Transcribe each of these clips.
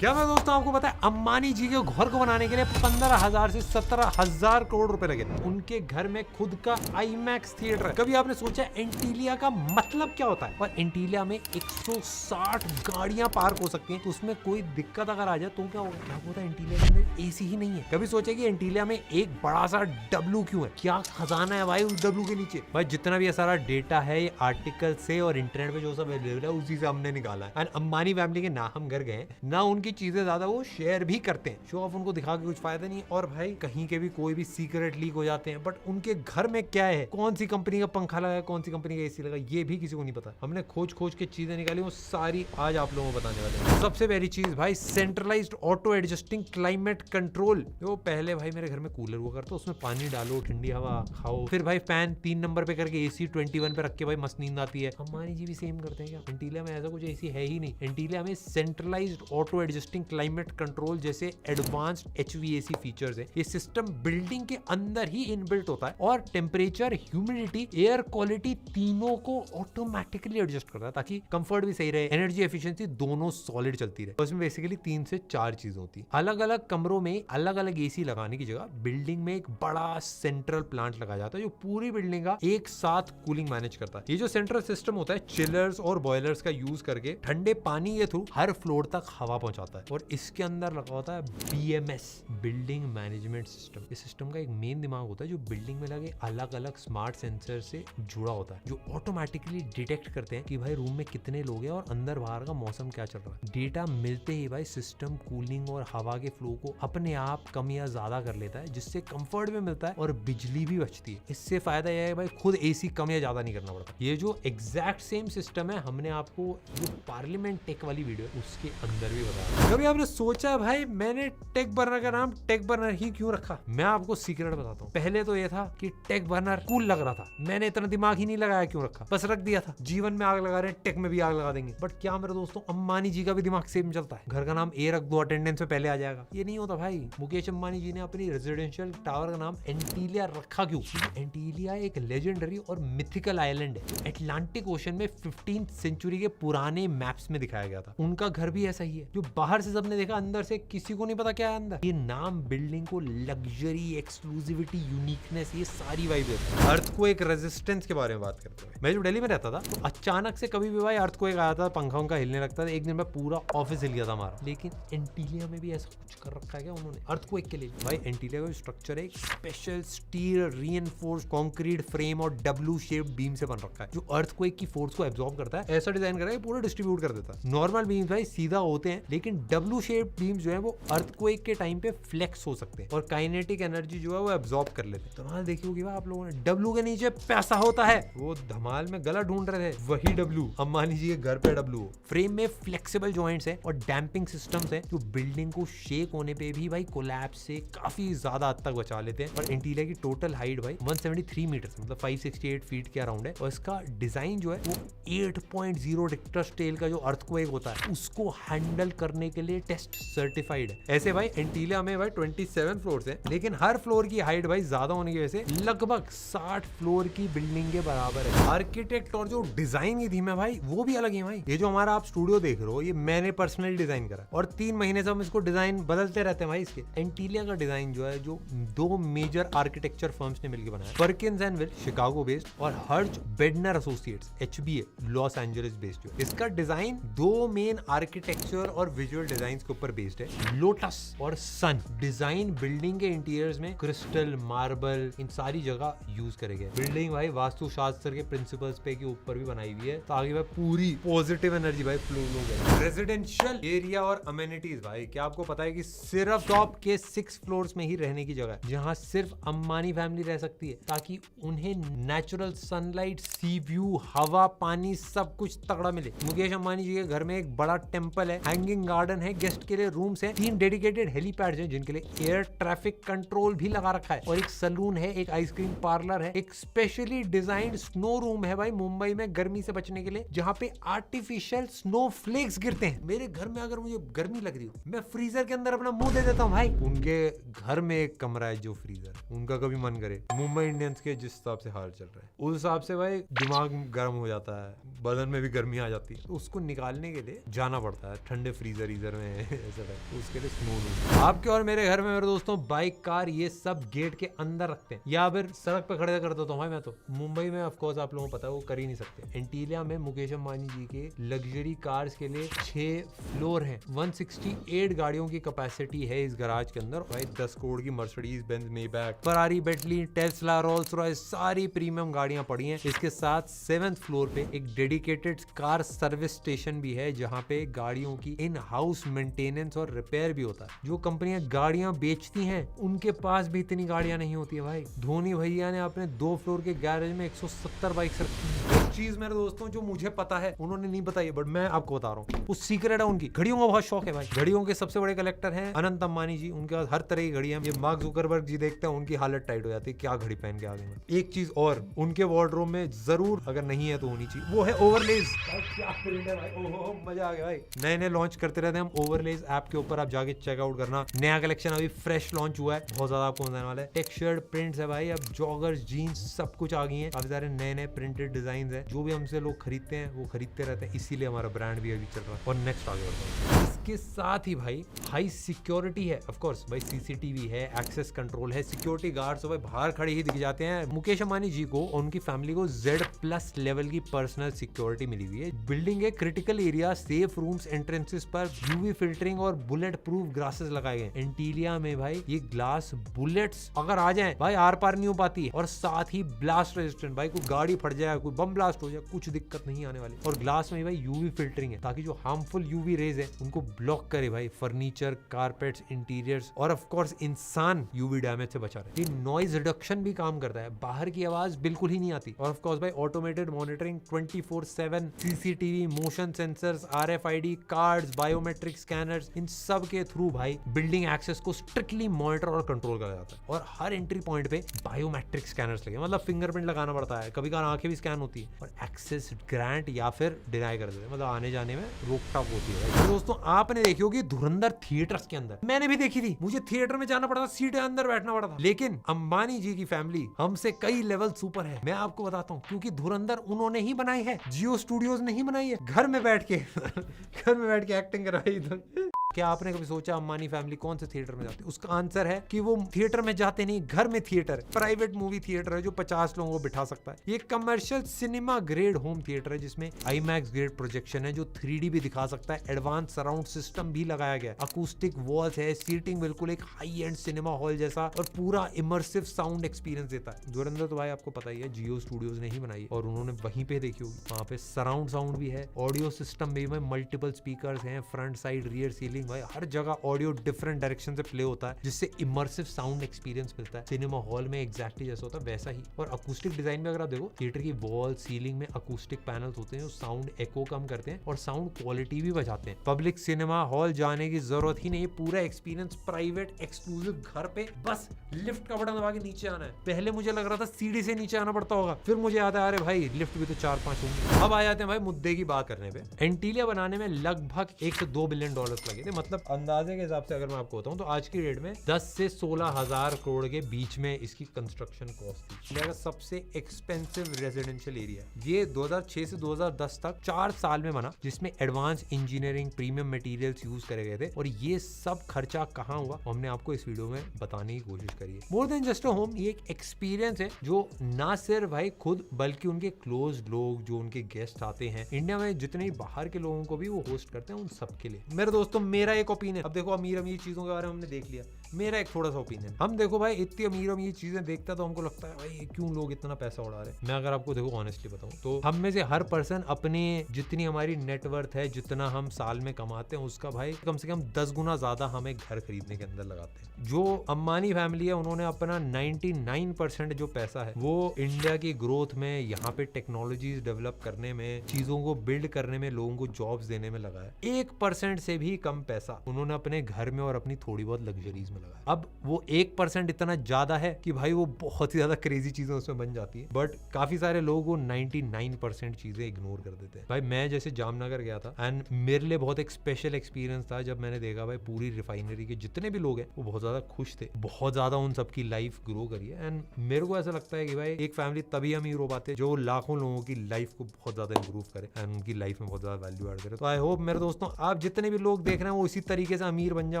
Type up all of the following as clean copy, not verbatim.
क्या मैं दोस्तों आपको पता है अंबानी जी के घर को बनाने के लिए 15,000 से 17,000 करोड़ रुपए लगे थे। उनके घर में खुद का आईमैक्स थिएटर है। कभी आपने सोचा एंटीलिया का मतलब क्या होता है? और एंटीलिया में 160 गाड़ियां पार्क हो सकती हैं, तो उसमें कोई दिक्कत अगर आ जाए तो क्या होगा? क्या होता है एंटीलिया के अंदर एसी ही नहीं है। कभी सोचे कि एंटीलिया में एक बड़ा सा डब्लू क्यों है? क्या खजाना है भाई उस डब्लू के नीचे? भाई जितना भी सारा डेटा है ये आर्टिकल से और इंटरनेट पे जो सब अवेलेबल है उसी से हमने निकाला है। अंबानी फैमिली के ना हम घर गए ना उनकी चीजें ज्यादा वो शेयर भी करते हैं। शो ऑफ उनको दिखा के कुछ फायदा नहीं। और भाई कहीं के भी कोई भी सीक्रेट लीक हो जाते हैं, बट उनके घर में क्या है, कौन सी कंपनी का पंखा लगा है, कौन सी कंपनी का एसी लगा, ये भी किसी को नहीं पता। हमने खोज खोज के चीजें निकाली, वो सारी आज आप लोगों को बताने वाले हैं। सबसे पहली चीज भाई centralised auto adjusting climate control. जो पहले भाई मेरे घर में कूलर हुआ करता, उसमें पानी डालो, ठंडी हवा खाओ, फिर भाई फैन 3 नंबर पे करके एसी 21 पे रख के भाई मस्त नींद आती है। अंबानी जी भी सेम करते हैं क्या? एंटीलिया में ऐसा कुछ एसी है ही नहीं। एंटीलिया में centralised auto adjusting climate control जैसे एडवांस्ड HVAC फीचर्स है। ये सिस्टम बिल्डिंग के अंदर ही इनबिल्ट होता है और टेम्परेचर, ह्यूमिडिटी, एयर क्वालिटी तीनों को ऑटोमेटिकली एडजस्ट करता है ताकि कंफर्ट भी सही रहे, एनर्जी एफिशिएंसी दोनों सॉलिड चलती रहे। उसमें बेसिकली 3 से 4 चीज होती है। अलग अलग कमरों में अलग अलग एसी लगाने की जगह बिल्डिंग में एक बड़ा सेंट्रल प्लांट लगाया जाता है जो पूरी बिल्डिंग का एक साथ कूलिंग मैनेज करता है। ये जो सेंट्रल सिस्टम होता है चिलर्स और बॉयलर्स का यूज करके ठंडे पानी के थ्रू हर फ्लोर तक हवा पहुंचाता है। और इसके अंदर लगा होता है BMS, बिल्डिंग मैनेजमेंट सिस्टम। इस सिस्टम का एक मेन दिमाग होता है जो बिल्डिंग में लगे अलग अलग स्मार्ट सेंसर से जुड़ा होता है, जो ऑटोमेटिकली डिटेक्ट करते हैं कि भाई रूम में कितने लोग हैं और अंदर बाहर का मौसम क्या चल रहा है। डेटा मिलते ही भाई सिस्टम कूलिंग और हवा के फ्लो को अपने आप कम या ज्यादा कर लेता है, जिससे कंफर्ट भी मिलता है और बिजली भी बचती है। इससे फायदा यह है भाई खुद एसी कम या ज्यादा नहीं करना पड़ता। ये जो एग्जैक्ट सेम सिस्टम है हमने आपको जो पार्लियामेंट टेक वाली वीडियो है उसके अंदर भी बताया। कभी आपने सोचा भाई मैंने टेक बर्नर का नाम टेक बर्नर ही क्यों रखा? मैं आपको सीक्रेट बताता हूँ। पहले तो ये था कि टेक बर्नर कूल लग रहा था, मैंने इतना दिमाग ही नहीं लगाया क्यों रखा, बस रख दिया था। जीवन में आग लगा रहे हैं, टेक में भी आग लगा देंगे। बट क्या मेरे दोस्तों अंबानी जी का भी दिमाग सेम चलता है? घर का नाम ए रख दो, अटेंडेंस में पहले आ जाएगा। ये नहीं होता भाई। मुकेश अंबानी जी ने अपनी रेजिडेंशियल टावर का नाम एंटीलिया रखा क्यों? एंटीलिया एक लेजेंडरी और मिथिकल आइलैंड है। अटलांटिक ओशन में 15th सेंचुरी के पुराने मैप्स में दिखाया गया था। उनका घर भी ऐसा ही है, जो बाहर से सबने देखा, अंदर से किसी को नहीं पता क्या है अंदर। ये नाम बिल्डिंग को लग्जरी, एक्सक्लूसिविटी, यूनिकनेस, ये सारी वाइब देता है। अर्थक्वेक रेजिस्टेंस के बारे में बात करते हैं। मैं जो दिल्ली में रहता था तो अचानक से कभी भी भाई अर्थक्वेक आया था, पंखा उनका हिलने लगता था, एक दिन में पूरा ऑफिस हिल गया था हमारा। लेकिन एंटीलिया में भी ऐसा कुछ कर रखा है क्या उन्होंने अर्थक्वेक के लिए? भाई एंटीलिया का स्ट्रक्चर है एक special steel reinforced concrete frame और डब्ल्यू शेप्ड बीम से बन रखा है, जो अर्थक्वेक की फोर्स को एब्जॉर्ब करता है। ऐसा डिजाइन करा है पूरा डिस्ट्रीब्यूट कर देता है। नॉर्मल बीम्स भाई सीधा होते हैं, लेकिन डब्ल्यू शेप्ड बीम्स जो है वो अर्थक्वेक के टाइम पे फ्लेक्स हो सकते हैं और काइनेटिक एनर्जी जो है वो एब्जॉर्ब कर लेते हैं। धमाल देखी होगी आप लोगों ने, डब्ल्यू के नीचे पैसा होता है। वो धमाल में गला ढूंढ रहे थे, वही डब्ल्यू अंबानी जी के घर पे डब्ल्यू। फ्रेम में फ्लेक्सिबल जॉइंट्स हैं और डैम्पिंग सिस्टम्स हैं जो बिल्डिंग को शेक होने पे भी भाई कोलैप्स से काफी ज्यादा हद तक बचा लेते हैं। और एंटीलिया की टोटल हाइट भाई 173 मीटर मतलब 568 फीट के अराउंड है। और इसका डिजाइन जो है वो 8.0 रिक्टर स्केल का जो अर्थक्वेक होता है उसको हैंडल करने के लिए टेस्ट सर्टिफाइड है। ऐसे भाई एंटीलिया में भाई 27 फ्लोर्स हैं, लेकिन हर फ्लोर की हाइट भाई ज्यादा होने की वजह से लगभग 60 फ्लोर की बिल्डिंग के बराबर है। आर्किटेक्ट और जो डिजाइन की थीम है भाई वो भी अलग है भाई। ये जो हमारा आप स्टूडियो देख रहे हो ये मैंने पर्सनली डिजाइन करा और 3 महीने से हम इसको डिजाइन बदलते रहते हैं भाई। इसके एंटीलिया का डिजाइन जो है जो 2 मेजर आर्किटेक्चर फर्म्स ने मिलकर बनाया, Perkins and will Chicago based और हर्ज Bednar associates HBA Los Angeles based. इसका डिजाइन 2 मेन आर्किटेक्चर और विजुअल डिजाइन के ऊपर बेस्ड है, लोटस और सन। डिजाइन बिल्डिंग के इंटीरियर्स में क्रिस्टल, मार्बल, इन सारी जगह यूज करे गए। बिल्डिंग भाई वास्तुशास्त्र के प्रिंसिपल्स पे के ऊपर भी बनाई हुई है ताकि भाई पूरी पॉजिटिव एनर्जी भाई फ्लो हो। रेजिडेंशियल एरिया और अमेनिटीज भाई, क्या आपको पता है कि सिर्फ टॉप के 6 फ्लोर्स में ही रहने की जगह है जहां सिर्फ अंबानी फैमिली रह सकती है, ताकि उन्हें नेचुरल सनलाइट, सी व्यू, हवा, पानी सब कुछ तगड़ा मिले। मुकेश अंबानी जी के घर में एक बड़ा टेंपल है, हैंगिंग गार्डन है, गेस्ट के लिए रूम्स हैं, 3 डेडिकेटेड हेलीपैड्स हैं जिनके लिए एयर ट्रैफिक कंट्रोल भी लगा रखा है, और एक सलून है, एक आइसक्रीम पार्लर है, एक स्पेशली डिजाइंड स्नो रूम है भाई मुंबई में गर्मी से बचने के लिए, जहां पे आर्टिफिशियल स्नो फ्लेक्स गिरते हैं। मेरे घर में अगर मुझे गर्मी लग रही हो मैं फ्रीजर के अंदर अपना मुंह दे देता हूँ भाई। उनके घर में एक कमरा है जो फ्रीजर, उनका कभी मन करे मुंबई इंडियंस के जिस हिसाब से हाल चल रहा है उस हिसाब से भाई दिमाग गर्म हो जाता है, बदन में भी गर्मी आ जाती है, तो उसको निकालने के लिए जाना पड़ता है ठंडे फ्रीजर फ्रीजर में ऐसा टाइप, उसके लिए स्नो। आपके और मेरे घर में मेरे दोस्तों बाइक, कार ये सब गेट के अंदर रखते हैं या फिर सड़क पे खड़े कर देता हूँ भाई। मैं तो मुंबई में ऑफ कोर्स आप लोगों को पता है वो कर ही नहीं सकते। एंटीलिया में मुकेश अंबानी जी के लग्जरी कार्स के लिए 6 फ्लोर हैं। 168 गाड़ियों की कैपेसिटी है इस गराज के अंदर भाई। 10 करोड़ की Mercedes Benz, Maybach, Ferrari, Bentley, Tesla, Rolls Royce सारी प्रीमियम गाड़ियां पड़ी हैं। इसके साथ 7th फ्लोर पे एक डेडिकेटेड कार सर्विस स्टेशन भी है जहां पे गाड़ियों की इन हाउस मेंटेनेंस और रिपेयर भी होता है। जो कंपनियां गाड़ियां बेचती हैं उनके पास भी इतनी गाड़ियां नहीं होती है भाई। धोनी भैया ने अपने 2 फ्लोर के गैरेज में 170 बाइक्स रखी हैं। एक चीज मेरे दोस्तों जो मुझे पता है उन्होंने नहीं बताई बट मैं आपको बता रहा हूँ, वो सीक्रेट है उनकी। घड़ियों का बहुत शौक है भाई। घड़ियों के सबसे बड़े कलेक्टर हैं अनंत अंबानी जी। उनके पास हर तरह की घड़ियां। ये मार्क जुकरबर्ग जी देखते हैं उनकी हालत टाइट हो जाती है, क्या घड़ी पहन के आ गए। एक चीज और उनके वार्डरोब में जरूर अगर नहीं है तो होनी चाहिए, वो है ओवरलेज। क्या प्रिंट है भाई, ओहो मजा आ गया भाई। नए नए लॉन्च करते रहते हैं हम ओवरलेज ऐप के ऊपर, आप जाके चेकआउट करना। नया कलेक्शन अभी फ्रेश लॉन्च हुआ है, बहुत ज्यादा आपको मजा आने वाला है। टेक्सचर्ड प्रिंट्स है भाई, अब जॉगर्स, जीन्स सब कुछ आ गई है। काफी सारे नए नए प्रिंटेड डिजाइन है। जो भी हमसे लोग खरीदते हैं वो खरीदते रहते हैं, इसीलिए हमारा ब्रांड भी अभी चल रहा है। और नेक्स्ट आगे बढ़ते हैं। इसके साथ ही भाई हाई सिक्योरिटी है ऑफ कोर्स भाई। सीसीटीवी है, एक्सेस कंट्रोल है, सिक्योरिटी गार्ड्स भाई बाहर खड़े ही दिख जाते हैं। मुकेश अंबानी जी को और उनकी फैमिली को Z+ लेवल की पर्सनल सिक्योरिटी मिली हुई है। बिल्डिंग के critical area, safe rooms, entrances पर यूवी फिल्टरिंग और बुलेट प्रूफ ग्लासेस लगाए गए। एंटीलिया में भाई ये ग्लास बुलेट्स अगर आ जाए भाई आर पार नहीं हो पाती है। और साथ ही ब्लास्ट रेजिस्टेंट भाई, कोई गाड़ी फट जाए, कोई बम ब्लास्ट हो जाए, कुछ दिक्कत नहीं आने वाली। और ग्लास में भाई यूवी फिल्टरिंग है ताकि जो हार्मफुल यूवी रेज है उनको ब्लॉक करे भाई। फर्नीचर, कारपेट्स, इंटीरियर्स और ऑफ कोर्स इंसान यूवी डैमेज से बचा रहे। ये नॉइज रिडक्शन भी काम करता है, बाहर की आवाज बिल्कुल ही नहीं आती। और ऑफ कोर्स भाई automated monitoring 24/7, CCTV, motion sensors, RFID cards, biometric scanners, इन सब के थ्रू भाई बिल्डिंग एक्सेस को स्ट्रिक्टली मॉनिटर और कंट्रोल करा जाता है। और हर एंट्री पॉइंट पे बायोमेट्रिक स्कैनर्स लगे, मतलब फिंगरप्रिंट लगाना पड़ता है, कभी कभार आंखें भी स्कैन होती है और एक्सेस ग्रांट या फिर डिनाई कर देते हैं, मतलब आने जाने में रोक टाक होती है। तो दोस्तों आपने देखी होगी धुरंधर थिएटर्स के अंदर, मैंने भी देखी थी। मुझे थिएटर में जाना पड़ा था, सीट अंदर बैठना पड़ा था। लेकिन अंबानी जी की फैमिली हमसे कई लेवल सुपर है। मैं आपको बताता हूँ, क्योंकि धुरंधर उन्होंने ही बनाई है, जियो स्टूडियोज ने ही बनाई है। घर में बैठ के घर में बैठ के एक्टिंग करवाई। क्या आपने कभी सोचा अंबानी फैमिली कौन से थिएटर में जाती है? उसका आंसर है कि वो थिएटर में जाते नहीं, घर में थिएटर है। प्राइवेट मूवी थिएटर है जो 50 लोगों को बिठा सकता है। ये commercial cinema grade home theatre है जिसमें IMAX ग्रेड प्रोजेक्शन है जो 3D भी दिखा सकता है। एडवांस सराउंड सिस्टम भी लगाया गया है, अकूस्टिक वॉल्स है, सीटिंग बिल्कुल एक हाई एंड सिनेमा हॉल जैसा और पूरा इमर्सिव साउंड एक्सपीरियंस देता है। धुरंधर तो भाई आपको पता ही है जियो स्टूडियोज ने ही बनाई है और उन्होंने वहीं पे देखी होगी। वहाँ पे सराउंड साउंड भी है, ऑडियो सिस्टम भी है, मल्टीपल स्पीकर्स हैं, फ्रंट साइड रियर सीलिंग भाई हर जगह ऑडियो डिफरेंट डायरेक्शन से प्ले होता है जिससे इमर्सिव साउंड एक्सपीरियंस मिलता है। सिनेमा हॉल में एग्जैक्टली जैसा होता है वैसा ही। और अकूस्टिक डिजाइन में अगर आप देखो, थिएटर की वॉल सीलिंग में अकूस्टिक पैनल्स होते हैं जो साउंड एको कम करते हैं और साउंड क्वालिटी भी बचाते हैं। पब्लिक सिनेमा हॉल जाने की जरूरत ही नहीं, पूरा एक्सपीरियंस प्राइवेट एक्सक्लूसिव घर पे, बस लिफ्ट का बटन दबा के नीचे आना है। पहले मुझे लग रहा था सीढ़ी से नीचे आना पड़ता होगा, फिर मुझे याद है अरे भाई लिफ्ट भी तो 4-5 होंगे। अब आ जाते हैं भाई मुद्दे की बात करने पे। एंटीलिया बनाने में लगभग $1 से $2 बिलियन लगे थे। मतलब अंदाजे के हिसाब से अगर मैं आपको बताऊं तो आज की डेट में 10 से 16 हजार करोड़ के बीच में इसकी कंस्ट्रक्शन कॉस्ट थी। इंडिया का सबसे एक्सपेंसिव रेजिडेंशियल एरिया। ये 2006 से 2010 तक 4 साल में बना, जिसमें advance engineering, premium materials use करे गए थे। और ये सब खर्चा कहाँ हुआ हमने आपको इस वीडियो में बताने की कोशिश करी है। More than just a home, ये एक एक्सपीरियंस है जो ना सिर्फ भाई खुद बल्कि उनके क्लोज लोग, जो उनके गेस्ट आते हैं, इंडिया में जितने बाहर के लोगों को भी वो होस्ट करते हैं, उन सबके लिए। मेरे दोस्तों मेरा एक ओपिनियन, अब देखो अमीर चीजों के बारे में हमने देख लिया, मेरा एक थोड़ा सा ओपिनियन, हम देखो भाई इतनी अमीर चीजें देखते हैं तो हमको लगता है भाई क्यों लोग इतना पैसा उड़ा रहे हैं। मैं अगर आपको देखो ऑनेस्टली बताऊं तो हम में से हर पर्सन अपने जितनी हमारी नेटवर्थ है, जितना हम साल में कमाते हैं, उसका भाई कम से कम 10 गुना ज्यादा हमें घर खरीदने के अंदर लगाते हैं। जो अंबानी फैमिली है उन्होंने अपना 99% जो पैसा है वो इंडिया की ग्रोथ में, यहाँ पे टेक्नोलॉजीज डेवलप करने में, चीजों को बिल्ड करने में, लोगों को जॉब्स देने में लगा है। 1% से भी कम पैसा उन्होंने अपने घर में और अपनी थोड़ी बहुत लग्जरीज में में लगा है। अब वो 1% इतना ज्यादा है कि भाई वो बहुत ही ज्यादा क्रेजी चीजें उसमें बन जाती है, बट काफी सारे लोग वो 99% चीजें इग्नोर कर देते हैं। भाई मैं जैसे जामनगर गया था एंड मेरे लिए बहुत एक स्पेशल एक्सपीरियंस था जब मैंने देखा भाई पूरी रिफाइनरी के जितने भी लोग हैं वो बहुत ज्यादा खुश थे, बहुत ज्यादा उन सबकी लाइफ ग्रो करी है। एंड मेरे को ऐसा लगता है कि भाई एक फैमिली तभी अमीर हो पाते जो लाखों लोगों की लाइफ को बहुत ज्यादा इंप्रूव करे एंड उनकी लाइफ में बहुत ज्यादा वैल्यू ऐड करे। तो आई होप मेरे दोस्तों आप जितने भी लोग देख रहे हैं वो इसी तरीके से अमीर बन जाए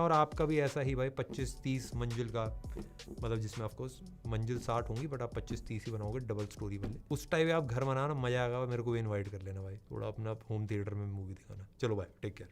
और आपका भी ऐसा ही भाई 25-30 मंजिल का, मतलब जिसमें ऑफकोर्स मंजिल 60 होंगी बट आप 25-30 ही बनाओगे डबल स्टोरी वाले, उस टाइप आप घर बनाना, मजा आएगा। मेरे को भी इनवाइट कर लेना भाई, थोड़ा अपना होम थिएटर में मूवी दिखाना। चलो भाई, टेक केयर।